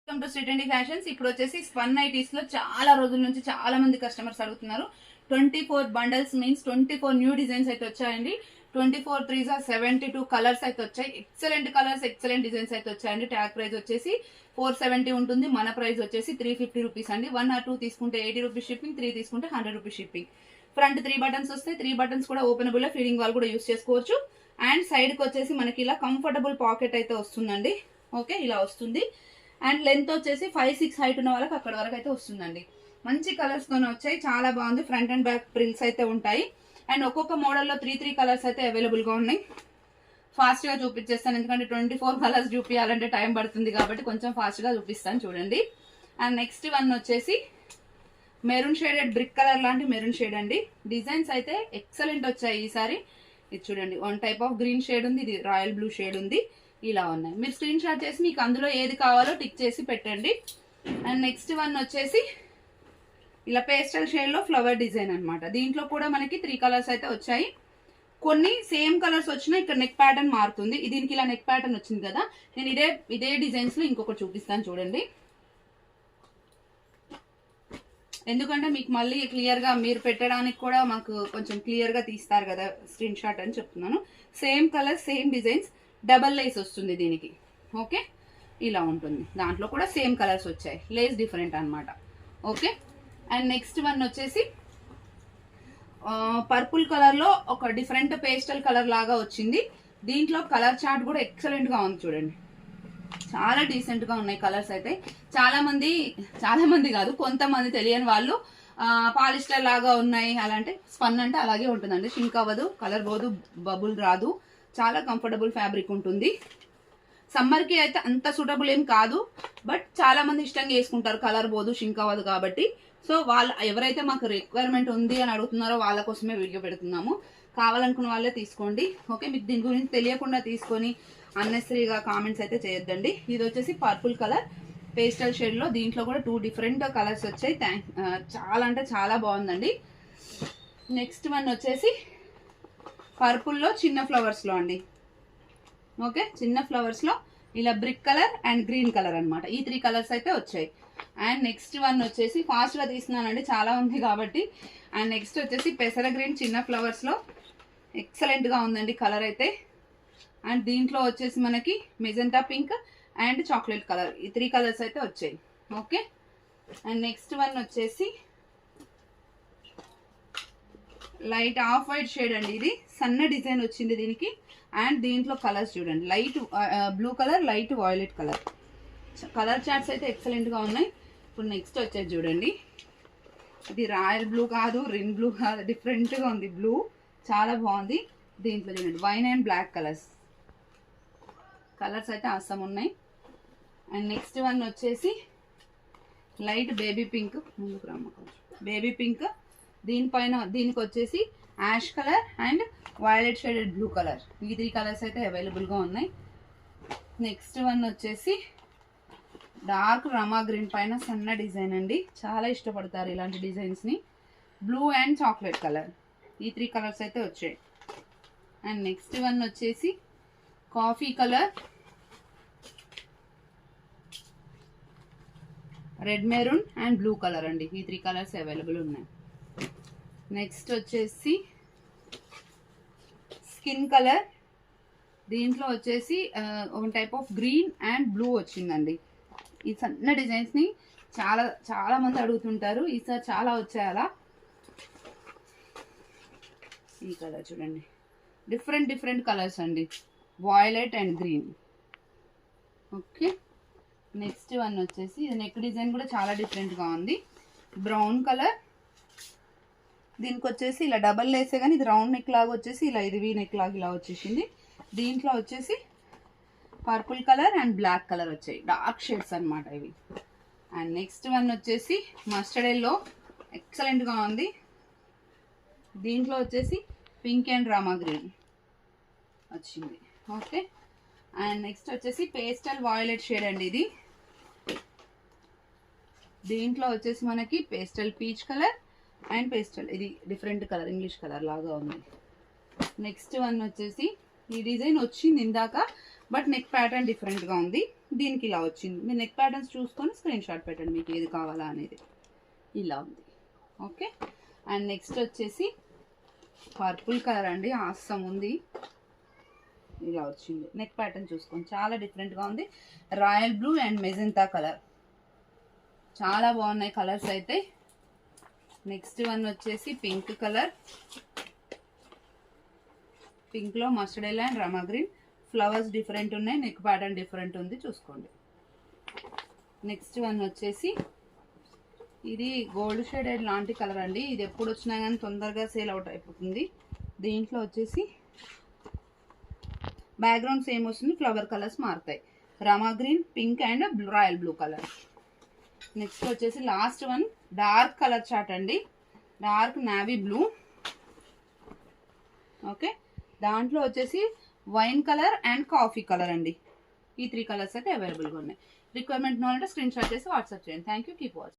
Welcome to Sri trendy fashions. ఇప్పుడు వచ్చేసి spun nighties లో చాలా రోజుల నుంచి చాలా మంది కస్టమర్స్ అడుగుతున్నారు. 24 బండల్స్ మీన్స్ 24 న్యూ డిజైన్స్ అయితే వచ్చాయండి. 24 3s 72 కలర్స్ అయితే వచ్చాయి. ఎక్సలెంట్ కలర్స్, ఎక్సలెంట్ డిజైన్స్ అయితే వచ్చాయండి. ట్యాగ్ ప్రైస్ వచ్చేసి 470 ఉంటుంది. మన ప్రైస్ వచ్చేసి 350 రూపీస్ అండి. 1 or 2 తీసుకుంటే 80 రూపీస్ షిప్పింగ్, 3 తీసుకుంటే 100 రూపీస్ షిప్పింగ్. ఫ్రంట్ 3 బటన్స్ వస్తాయి. 3 బటన్స్ కూడా ఓపెనబుల్, ఫీడింగ్ వాల్ కూడా యూస్ చేసుకోవచ్చు. అండ్ సైడ్ కి వచ్చేసి మనకి ఇలా కంఫర్టబుల్ పాకెట్ అయితే వస్తుందండి. ఓకే, ఇలా వస్తుంది. అండ్ లెంత్ వచ్చేసి 5'6" హైట్ ఉన్న వాళ్ళకి అక్కడ వరకు అయితే వస్తుందండి. మంచి కలర్స్ తోనే వచ్చాయి, చాలా బాగుంది. ఫ్రంట్ అండ్ బ్యాక్ ప్రిల్స్ అయితే ఉంటాయి. అండ్ ఒక్కొక్క మోడల్లో 3 కలర్స్ అయితే అవైలబుల్ గా ఉన్నాయి. ఫాస్ట్ గా చూపించేస్తాను, ఎందుకంటే 24 కలర్స్ చూపించాలంటే టైం పడుతుంది కాబట్టి కొంచెం ఫాస్ట్ గా చూపిస్తాను చూడండి. అండ్ నెక్స్ట్ వన్ వచ్చేసి మెరూన్ షేడెడ్ బ్రిక్ కలర్ లాంటి మెరూన్ షేడ్ అండి. డిజైన్స్ అయితే ఎక్సలెంట్ వచ్చాయి ఈసారి. ఇది చూడండి, 1 టైప్ ఆఫ్ గ్రీన్ షేడ్ ఉంది, ఇది రాయల్ బ్లూ షేడ్ ఉంది. ఇలా ఉన్నాయి. మీరు స్క్రీన్ షాట్ చేసి మీకు అందులో ఏది కావాలో టిక్ చేసి పెట్టండి. అండ్ నెక్స్ట్ వన్ వచ్చేసి ఇలా పేస్టల్ షేడ్ లో ఫ్లవర్ డిజైన్ అనమాట. దీంట్లో కూడా మనకి 3 కలర్స్ అయితే వచ్చాయి. కొన్ని సేమ్ కలర్స్ వచ్చినా ఇక్కడ నెక్ ప్యాటర్న్ మారుతుంది. దీనికి ఇలా నెక్ ప్యాటర్న్ వచ్చింది కదా, నేను ఇదే డిజైన్స్ లో ఇంకొకటి చూపిస్తాను చూడండి. ఎందుకంటే మీకు మళ్ళీ క్లియర్ గా మీరు పెట్టడానికి కూడా మాకు కొంచెం క్లియర్ గా తీస్తారు కదా స్క్రీన్ షాట్ అని చెప్తున్నాను. Same colour, same designs, double Lay's వస్తుంది దీనికి. ఓకే, ఇలా ఉంటుంది. దాంట్లో కూడా సేమ్ కలర్స్ వచ్చాయి, లేస్ డిఫరెంట్ అనమాట. ఓకే, అండ్ నెక్స్ట్ వన్ వచ్చేసి పర్పుల్ కలర్ లో ఒక డిఫరెంట్ పేస్టల్ కలర్ లాగా వచ్చింది. దీంట్లో కలర్ చార్ట్ కూడా ఎక్సలెంట్ గా ఉంది చూడండి. చాలా డీసెంట్ గా ఉన్నాయి కలర్స్ అయితే. చాలా మంది కాదు, కొంతమంది తెలియని వాళ్ళు పాలిస్టర్ లాగా ఉన్నాయి అలాంటి. స్పన్ అంటే అలాగే ఉంటుందండి, షింక్ అవ్వదు, కలర్ పోదు, బబుల్ రాదు, చాలా కంఫర్టబుల్ ఫ్యాబ్రిక్ ఉంటుంది. సమ్మర్ కి అయితే అంత సూటబుల్ ఏం కాదు, బట్ చాలా మంది ఇష్టంగా వేసుకుంటారు, కలర్ పోదు, షింక్ అవ్వదు కాబట్టి. సో వాళ్ళు ఎవరైతే మాకు రిక్వైర్మెంట్ ఉంది అని అడుగుతున్నారో వాళ్ళ కోసమే వీడియో పెడుతున్నాము. కావాలనుకున్న వాళ్ళే తీసుకోండి. ఓకే, మీకు దీని గురించి తెలియకుండా తీసుకొని అన్నెసరీగా కామెంట్స్ అయితే చేయొద్దండి. ఇది వచ్చేసి పర్పుల్ కలర్ పేస్టల్ షేడ్ లో, దీంట్లో కూడా 2 డిఫరెంట్ కలర్స్ వచ్చాయి. చాలా అంటే చాలా బాగుందండి. నెక్స్ట్ వన్ వచ్చేసి పర్పుల్ లో చిన్న ఫ్లవర్స్ లో అండి. ఓకే, చిన్న ఫ్లవర్స్ లో ఇలా brick colour and green colour అనమాట. ఈ 3 కలర్స్ అయితే వచ్చాయి. అండ్ నెక్స్ట్ వన్ వచ్చేసి ఫాస్ట్ గా తీస్తున్నానండి, చాలా ఉంది కాబట్టి. అండ్ నెక్స్ట్ వచ్చేసి పెసర గ్రీన్ చిన్న ఫ్లవర్స్ లో ఎక్సలెంట్ గా ఉందండి కలర్ అయితే. అండ్ దీంట్లో వచ్చేసి మనకి magenta pink and chocolate colour, ఈ 3 కలర్స్ అయితే వచ్చాయి. ఓకే, అండ్ నెక్స్ట్ వన్ వచ్చేసి లైట్ ఆఫ్ వైట్ షేడ్ అండి. ఇది సన్న డిజైన్ వచ్చింది దీనికి. అండ్ దీంట్లో కలర్స్ చూడండి, light blue colour, light violet colour. Colour charts అయితే ఎక్సలెంట్ గా ఉన్నాయి. ఇప్పుడు నెక్స్ట్ వచ్చేది చూడండి, ఇది రాయల్ బ్లూ కాదు, రిన్ బ్లూ కాదు, డిఫరెంట్ గా ఉంది బ్లూ, చాలా బాగుంది. దీంట్లో చూడండి వైన్ అండ్ బ్లాక్ కలర్స్ అయితే అవసరం ఉన్నాయి. అండ్ నెక్స్ట్ వన్ వచ్చేసి light baby pink, baby pink, దీనిపైన దీనికి వచ్చేసి ash colour and violet shaded blue colour. ఈ 3 కలర్స్ అయితే అవైలబుల్ గా ఉన్నాయి. నెక్స్ట్ వన్ వచ్చేసి డార్క్ రమా గ్రీన్ పైన సన్న డిజైన్ అండి. చాలా ఇష్టపడతారు ఇలాంటి డిజైన్స్ ని. బ్లూ అండ్ చాక్లెట్ కలర్, ఈ 3 కలర్స్ అయితే వచ్చాయి. అండ్ నెక్స్ట్ వన్ వచ్చేసి coffee colour, red maroon and blue colour అండి. ఈ 3 కలర్స్ అవైలబుల్ ఉన్నాయి. నెక్స్ట్ వచ్చేసి స్కిన్ కలర్, దీంట్లో వచ్చేసి 1 type of green and blue వచ్చిందండి. ఈ సన్న డిజైన్స్ ని చాలా మంది అడుగుతుంటారు, ఈసారి చాలా వచ్చాయి అలా. ఈ కలర్ చూడండి, డిఫరెంట్ కలర్స్ అండి, violet and green. Okay, next one వచ్చేసి ఇది నెక్ డిజైన్ కూడా చాలా డిఫరెంట్ గా ఉంది. బ్రౌన్ కలర్, దీనికి వచ్చేసి ఇలా డబల్ లేసే కానీ ఇది రౌండ్ నెక్ లాగా వచ్చేసి ఇలా ఇది వీ నెక్ లాగా ఇలా వచ్చేసింది. దీంట్లో వచ్చేసి purple colour and black colour వచ్చాయి, డార్క్ షేడ్స్ అనమాట ఇవి. అండ్ నెక్స్ట్ వన్ వచ్చేసి మస్టర్డ్ ఎల్లో, ఎక్సలెంట్ గా ఉంది. దీంట్లో వచ్చేసి పింక్ అండ్ రామా గ్రీన్ వచ్చింది. ఓకే, అండ్ నెక్స్ట్ వచ్చేసి పేస్టల్ వాయిలెట్ షేడ్ అండి ఇది. దీంట్లో వచ్చేసి మనకి pastel peach colour and pastel, ఇది డిఫరెంట్ కలర్, ఇంగ్లీష్ కలర్ లాగా ఉంది. నెక్స్ట్ వన్ వచ్చేసి ఈ డిజైన్ వచ్చింది ఇందాక, బట్ నెక్ ప్యాటర్న్ డిఫరెంట్ గా ఉంది. దీనికి ఇలా వచ్చింది. మీరు నెక్ ప్యాటర్న్స్ చూసుకొని స్క్రీన్ షాట్ పెట్టండి మీకు ఏది కావాలా అనేది. ఇలా ఉంది. ఓకే, అండ్ నెక్స్ట్ వచ్చేసి పర్పుల్ కలర్ అండి, ఆసం ఉంది. ఇలా వచ్చింది. నెక్ ప్యాటర్న్ చూసుకోండి, చాలా డిఫరెంట్గా ఉంది. Royal blue and magenta colour, చాలా బాగున్నాయి కలర్స్ అయితే. నెక్స్ట్ వన్ వచ్చేసి పింక్ కలర్, పింక్లో mustard yellow and Rama green. Flowers different ఉన్నాయి, నెక్ ప్యాటర్న్ డిఫరెంట్ ఉంది, చూసుకోండి. నెక్స్ట్ వన్ వచ్చేసి ఇది గోల్డ్ షేడెడ్ లాంటి కలర్ అండి. ఇది ఎప్పుడు వచ్చినా కానీ తొందరగా సేల్ అవుట్ అయిపోతుంది. దీంట్లో వచ్చేసి బ్యాక్గ్రౌండ్ సేమ్ వస్తుంది, ఫ్లవర్ కలర్స్ మారుతాయి. Rama green, pink and royal blue colour. Next వచ్చేసి last one dark colour chart అండి, డార్క్ నావీ బ్లూ. ఓకే, దాంట్లో వచ్చేసి wine colour and coffee colour అండి. ఈ 3 కలర్స్ అయితే అవైలబుల్గా ఉన్నాయి. రిక్వైర్మెంట్ నోట్ స్క్రీన్ షాట్ చేసి వాట్సాప్ చేయండి. Thank you, keep watching.